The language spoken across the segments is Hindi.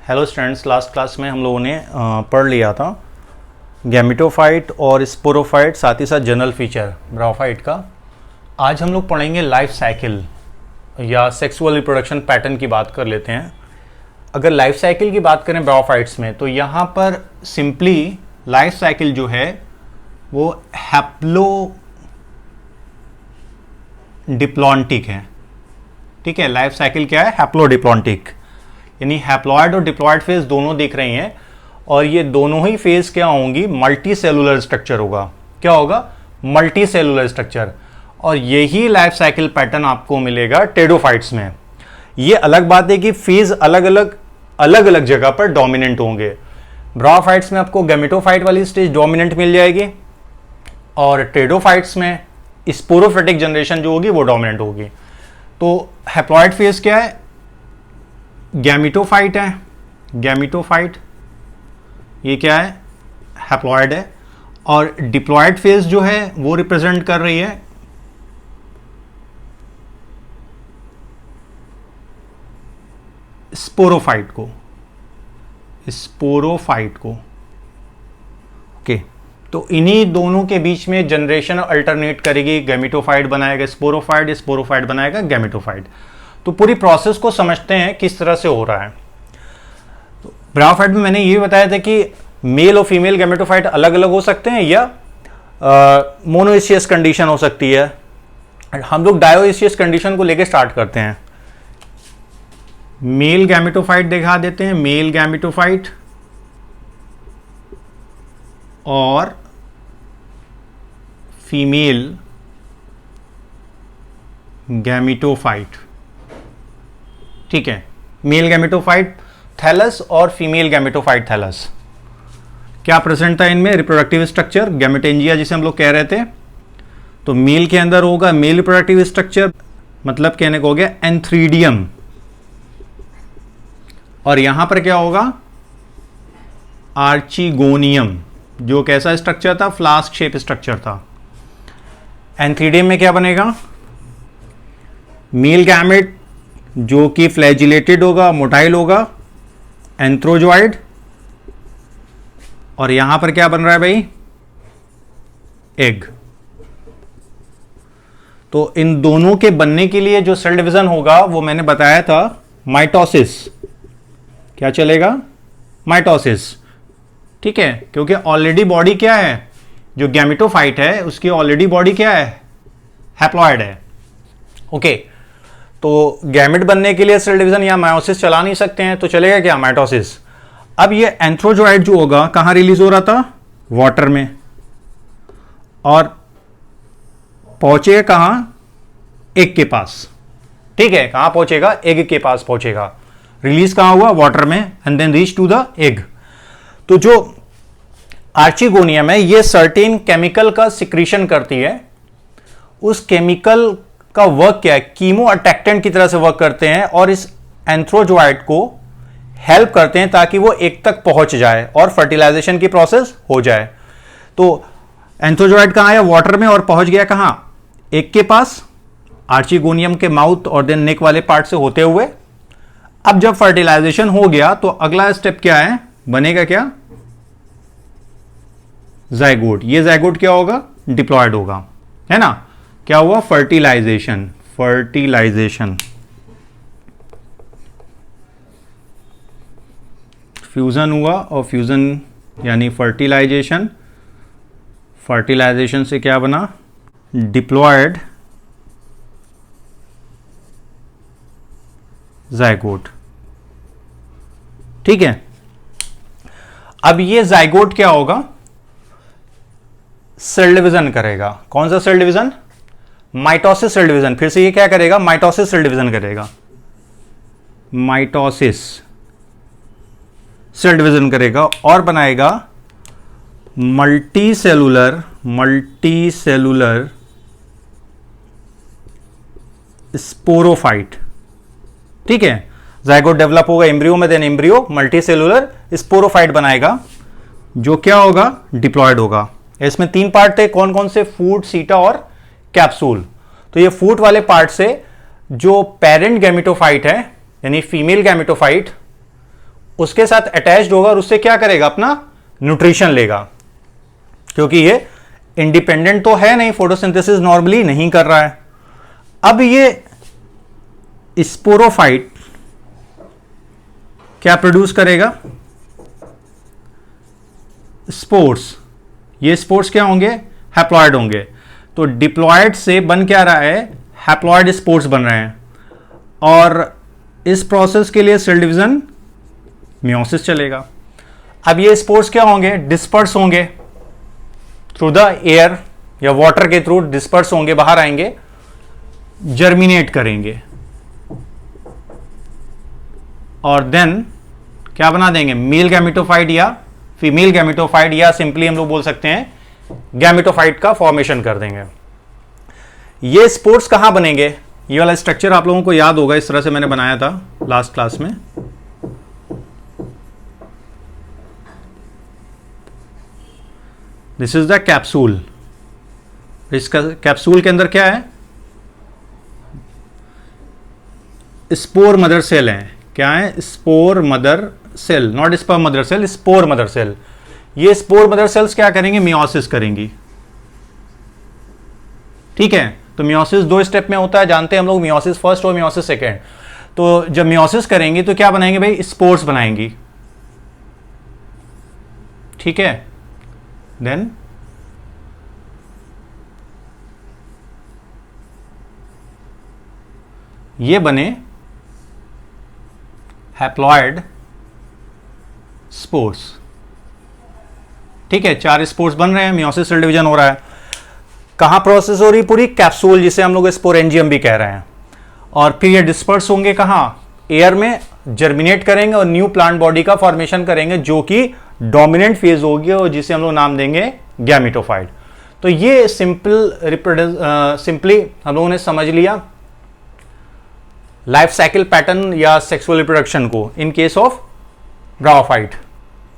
हेलो स्टूडेंट्स, लास्ट क्लास में हम लोगों ने पढ़ लिया था गैमेटोफाइट और स्पोरोफाइट, साथ ही साथ जनरल फीचर ब्रायोफाइट का। आज हम लोग पढ़ेंगे लाइफ साइकिल या सेक्सुअल रिप्रोडक्शन पैटर्न की बात कर लेते हैं। अगर लाइफ साइकिल की बात करें ब्रायोफाइट्स में, तो यहाँ पर सिंपली लाइफ साइकिल जो है वो हैप्लो डिप्लॉन्टिक है। ठीक है, लाइफ साइकिल क्या है? हैप्लो डिप्लॉन्टिक, यानी हैप्लॉइड और डिप्लॉइड फेज दोनों दिख रही हैं, और ये दोनों ही फेज क्या होंगी? मल्टी सेलुलर स्ट्रक्चर होगा। क्या होगा? Multi cellular structure. और यही लाइफ साइकिल पैटर्न आपको मिलेगा टेडोफाइट्स में। ये अलग बात है कि फेज अलग अलग जगह पर डोमिनेंट होंगे। ब्रायोफाइट्स में आपको गैमेटोफाइट वाली स्टेज डोमिनेंट मिल जाएगी, और टेडोफाइट्स में स्पोरोफिटिक जनरेशन जो होगी वो डोमिनेंट होगी। तो हैप्लॉइड फेज क्या है? गैमेटोफाइट है। गैमेटोफाइट ये क्या है? हैप्लॉइड है। और डिप्लॉइड फेज जो है वो रिप्रेजेंट कर रही है स्पोरोफाइट को। स्पोरोफाइट को ओके। तो इन्हीं दोनों के बीच में जनरेशन अल्टरनेट करेगी। गैमेटोफाइट बनाएगा स्पोरोफाइट, स्पोरोफाइट बनाएगा गैमेटोफाइट। तो पूरी प्रोसेस को समझते हैं किस तरह से हो रहा है। तो ब्रायोफाइट में मैंने ये बताया था कि मेल और फीमेल गैमेटोफाइट अलग अलग हो सकते हैं, या मोनोइशियस कंडीशन हो सकती है। हम लोग डायोइशियस कंडीशन को लेकर स्टार्ट करते हैं। मेल गैमेटोफाइट दिखा देते हैं, मेल गैमेटोफाइट और फीमेल गैमेटोफाइट। ठीक है, मेल गैमेटोफाइट थैलस और फीमेल गैमेटोफाइट थैलस। क्या प्रेजेंट था इनमें? रिप्रोडक्टिव स्ट्रक्चर, गैमेटेंजिया जिसे हम लोग कह रहे थे। तो मेल के अंदर होगा मेल रिप्रोडक्टिव स्ट्रक्चर, मतलब कहने को हो गया एंथ्रीडियम। और यहां पर क्या होगा? आर्चिगोनियम, जो कैसा स्ट्रक्चर था? फ्लास्क शेप स्ट्रक्चर था। एंथ्रीडियम में क्या बनेगा? मेल गैमेट जो कि फ्लैजिलेटेड होगा, मोटाइल होगा, एंथ्रोजॉइड। और यहां पर क्या बन रहा है भाई? एग। तो इन दोनों के बनने के लिए जो सेल डिवीजन होगा वो मैंने बताया था माइटोसिस। क्या चलेगा? माइटोसिस। ठीक है, क्योंकि ऑलरेडी बॉडी क्या है? जो गैमेटोफाइट है उसकी ऑलरेडी बॉडी क्या है? हैप्लॉइड है। ओके, तो गैमेट बनने के लिए सेल डिवीजन या मायोसिस चला नहीं सकते हैं, तो चलेगा क्या? माइटोसिस। अब ये एंथ्रोजॉइड जो होगा कहां रिलीज हो रहा था? वाटर में। और पहुंचेगा कहां? एग के पास। ठीक है, कहां पहुंचेगा? एग के पास पहुंचेगा। रिलीज कहां हुआ? वाटर में, and then reach to the egg. तो जो आर्चिगोनियम है ये सर्टेन केमिकल का सिक्रीशन करती है। उस केमिकल का वर्क क्या है? कीमो अटैक्टेंट की तरह से वर्क करते हैं, और इस एंथ्रोजॉइड को हेल्प करते हैं ताकि वो एक तक पहुंच जाए और फर्टिलाइजेशन की प्रोसेस हो जाए। तो एंथ्रोजॉइड कहां आया? वाटर में, और पहुंच गया कहां? एग के पास, आर्चिगोनियम के माउथ और देन नेक वाले पार्ट से होते हुए। अब जब फर्टिलाइजेशन हो गया तो अगला स्टेप क्या है? बनेगा क्या? जाइगोट। ये जाइगोट क्या होगा? डिप्लॉयड होगा, है ना? क्या हुआ? फर्टिलाइजेशन। फर्टिलाइजेशन, फ्यूजन हुआ, और फ्यूजन यानी फर्टिलाइजेशन। फर्टिलाइजेशन से क्या बना? Diploid zygote. ठीक है, अब ये जाइगोट क्या होगा? सेल डिवीजन करेगा। कौन सा cell division? Mitosis cell division. फिर से ये क्या करेगा? माइटोसिस सेल डिवीजन करेगा। माइटोसिस सेल डिवीजन करेगा और बनाएगा मल्टी सेलुलर स्पोरोफाइट। ठीक है, जाइगोट डेवलप होगा एम्ब्रियो में, then embryo multi cellular sporophyte बनाएगा, जो क्या होगा? डिप्लॉयड होगा। इसमें 3 पार्ट थे। कौन कौन से? फूट, सीटा और कैप्सूल। तो ये फूट वाले पार्ट से जो पेरेंट गैमेटोफाइट है यानी फीमेल गैमेटोफाइट, उसके साथ अटैच्ड होगा और उससे क्या करेगा, अपना न्यूट्रिशन लेगा, क्योंकि ये इंडिपेंडेंट तो है नहीं, फोटोसिंथेसिस नॉर्मली नहीं कर रहा है। अब ये स्पोरोफाइट क्या प्रोड्यूस करेगा, स्पोर्स। ये स्पोर्स क्या होंगे, हैप्लॉइड होंगे। तो डिप्लॉयड से बन क्या रहा है, हैप्लॉइड स्पोर्स बन रहे हैं। और इस प्रोसेस के लिए सेल डिवीजन मियोसिस चलेगा। अब ये स्पोर्स क्या होंगे, डिस्पर्स होंगे थ्रू द एयर या वाटर के थ्रू, डिस्पर्स होंगे, बाहर आएंगे, जर्मिनेट करेंगे और देन क्या बना देंगे, मेल गैमेटोफाइट या फीमेल गैमेटोफाइट, या सिंपली हम लोग बोल सकते हैं गैमेटोफाइट का फॉर्मेशन कर देंगे। ये स्पोर्स कहां बनेंगे, ये वाला स्ट्रक्चर आप लोगों को याद होगा, इस तरह से मैंने बनाया था लास्ट क्लास में। This is the capsule. इसका कैप्सूल के अंदर क्या है, स्पोर मदर सेल है। क्या है, spore mother cell, not sperm mother cell, spore mother cell. ये स्पोर मदर सेल्स क्या करेंगे, मियोसिस करेंगी। ठीक है, तो मियोसिस 2 स्टेप में होता है, जानते हैं हम लोग, मियोसिस फर्स्ट और मियोसिस सेकेंड। तो जब मियोसिस करेंगी तो क्या बनाएंगे भाई, स्पोर्स बनाएंगी। ठीक है, देन ये बने हैप्लॉइड स्पोर्स। ठीक है, 4 स्पोर्स बन रहे हैं, मियोसिस सेल डिवीजन हो रहा है। कहां प्रोसेस हो रही, पूरी कैप्सूल, जिसे हम लोग स्पोरेंजियम भी कह रहे हैं। और फिर ये डिस्पर्स होंगे कहां, एयर में, जर्मिनेट करेंगे और न्यू प्लांट बॉडी का फॉर्मेशन करेंगे, जो कि डोमिनेंट फेज होगी और जिसे हम लोग नाम देंगे गैमेटोफाइट। तो ये सिंपली हम लोगों ने समझ लिया लाइफ साइकिल पैटर्न या सेक्सुअल रिप्रोडक्शन को इन केस ऑफ ब्रायोफाइट।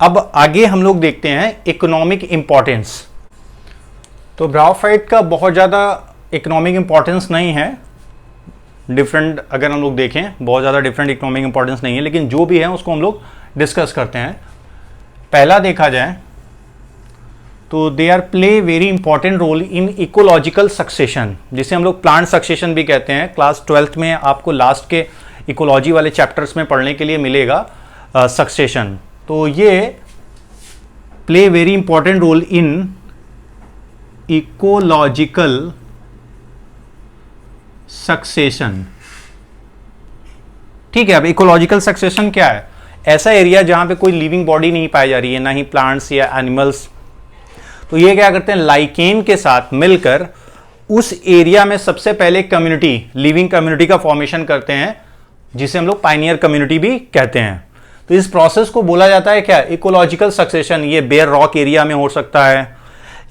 अब आगे हम लोग देखते हैं इकोनॉमिक इंपॉर्टेंस। तो ब्रायोफाइट का बहुत ज़्यादा इकोनॉमिक इंपॉर्टेंस नहीं है, डिफरेंट अगर हम लोग देखें बहुत ज़्यादा डिफरेंट इकोनॉमिक इंपॉर्टेंस नहीं है, लेकिन जो भी है उसको हम लोग डिस्कस करते हैं। पहला देखा जाए तो they are play very important role in ecological succession, जिसे हम लोग प्लांट सक्सेशन भी कहते हैं। क्लास 12th में आपको लास्ट के इकोलॉजी वाले चैप्टर्स में पढ़ने के लिए मिलेगा सक्सेशन। तो ये play very important role in ecological succession. ठीक है, अब इकोलॉजिकल सक्सेशन क्या है, ऐसा एरिया जहां पे कोई लिविंग बॉडी नहीं पाई जा रही है, ना ही प्लांट्स या एनिमल्स। तो ये क्या करते हैं, लाइकेन के साथ मिलकर उस एरिया में सबसे पहले कम्युनिटी, लिविंग कम्युनिटी का फॉर्मेशन करते हैं, जिसे हम लोग पायनियर कम्युनिटी भी कहते हैं। तो इस प्रोसेस को बोला जाता है क्या, इकोलॉजिकल सक्सेशन। ये बेयर रॉक एरिया में हो सकता है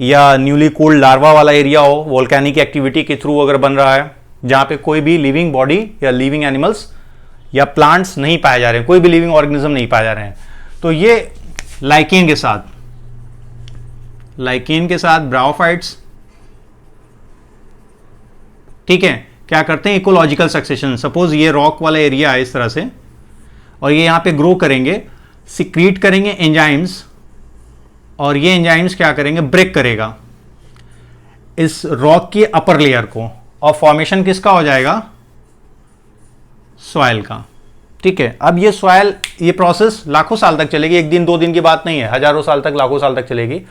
या न्यूली कोल्ड लार्वा वाला एरिया हो, वोल्केनिक एक्टिविटी के थ्रू अगर बन रहा है, जहां पे कोई भी लिविंग बॉडी या लिविंग एनिमल्स या प्लांट्स नहीं पाए जा रहे हैं, कोई भी लिविंग ऑर्गेनिज्म नहीं पाए जा रहे हैं। तो ये लाइकेन के साथ ब्रायोफाइट्स, ठीक है, क्या करते हैं, इकोलॉजिकल सक्सेशन। सपोज ये रॉक वाला एरिया है इस तरह से, और ये यहां पे ग्रो करेंगे, सिक्रीट करेंगे एंजाइम्स, और ये एंजाइम्स क्या करेंगे, ब्रेक करेगा इस रॉक की अपर लेयर को, और फॉर्मेशन किसका हो जाएगा, सॉइल का। ठीक है, अब ये सॉइल, ये प्रोसेस लाखों साल तक चलेगी, एक दिन 2 दिन की बात नहीं है, हजारों साल तक, लाखों साल तक चलेगी।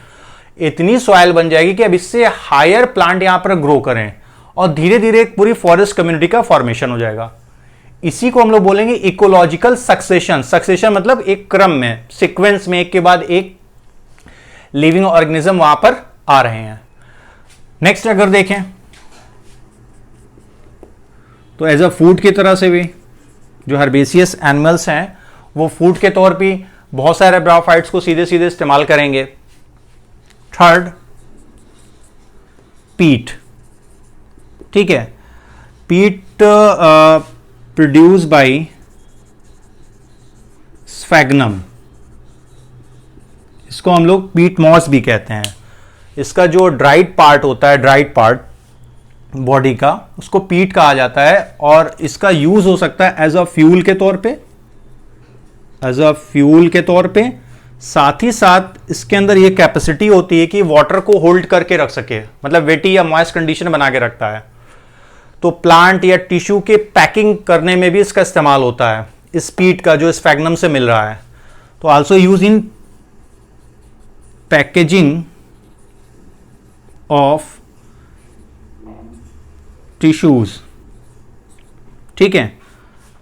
इतनी सॉइल बन जाएगी कि अब इससे हायर प्लांट यहां पर ग्रो करें, और धीरे धीरे एक पूरी फॉरेस्ट कम्युनिटी का फॉर्मेशन हो जाएगा। इसी को हम लोग बोलेंगे इकोलॉजिकल सक्सेशन। सक्सेशन मतलब एक क्रम में, सीक्वेंस में, एक के बाद एक लिविंग ऑर्गेनिज्म वहां पर आ रहे हैं। नेक्स्ट अगर देखें तो एज अ फूड की तरह से भी जो हर्बेसियस एनिमल्स हैं वो फूड के तौर पे बहुत सारे ब्रायोफाइट्स को सीधे सीधे इस्तेमाल करेंगे। थर्ड, पीट। ठीक है, पीट प्रोड्यूस बाय स्फैग्नम, इसको हम लोग पीट मॉस भी कहते हैं। इसका जो ड्राइड पार्ट होता है, ड्राइड पार्ट बॉडी का, उसको पीट कहा जाता है, और इसका यूज हो सकता है एज अ फ्यूल के तौर पे, एज अ फ्यूल के तौर पे, साथ ही साथ इसके अंदर ये कैपेसिटी होती है कि वाटर को होल्ड करके रख सके, मतलब वेटी या मॉइस्ट कंडीशन बना के रखता है। तो प्लांट या टिश्यू के पैकिंग करने में भी इसका इस्तेमाल होता है, स्पीड का जो स्फैग्नम से मिल रहा है। तो also use in packaging of tissues, ठीक है,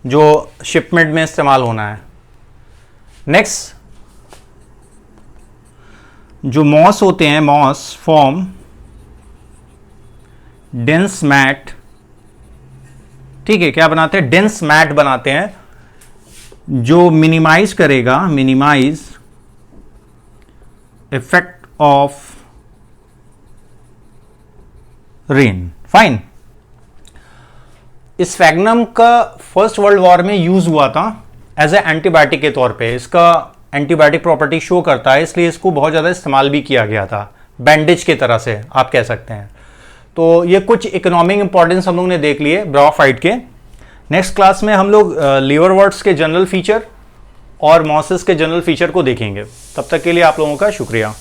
जो शिपमेंट में इस्तेमाल होना है। नेक्स्ट, जो मॉस होते हैं, मॉस फॉर्म डेंस मैट, ठीक है, क्या बनाते हैं, डेंस मैट बनाते हैं जो मिनिमाइज करेगा, minimize effect of rain. Fine. इस स्फैग्नम का फर्स्ट वर्ल्ड वॉर में यूज हुआ था एज ए एंटीबायोटिक के तौर पे। इसका एंटीबायोटिक प्रॉपर्टी शो करता है, इसलिए इसको बहुत ज़्यादा इस्तेमाल भी किया गया था, बैंडेज की तरह से आप कह सकते हैं। तो ये कुछ इकोनॉमिक इंपॉर्टेंस हम लोग ने देख लिए ब्रायोफाइट के। नेक्स्ट क्लास में हम लोग लीवरवर्ट्स के जनरल फीचर और मॉसेस के जनरल फीचर को देखेंगे। तब तक के लिए आप लोगों का शुक्रिया।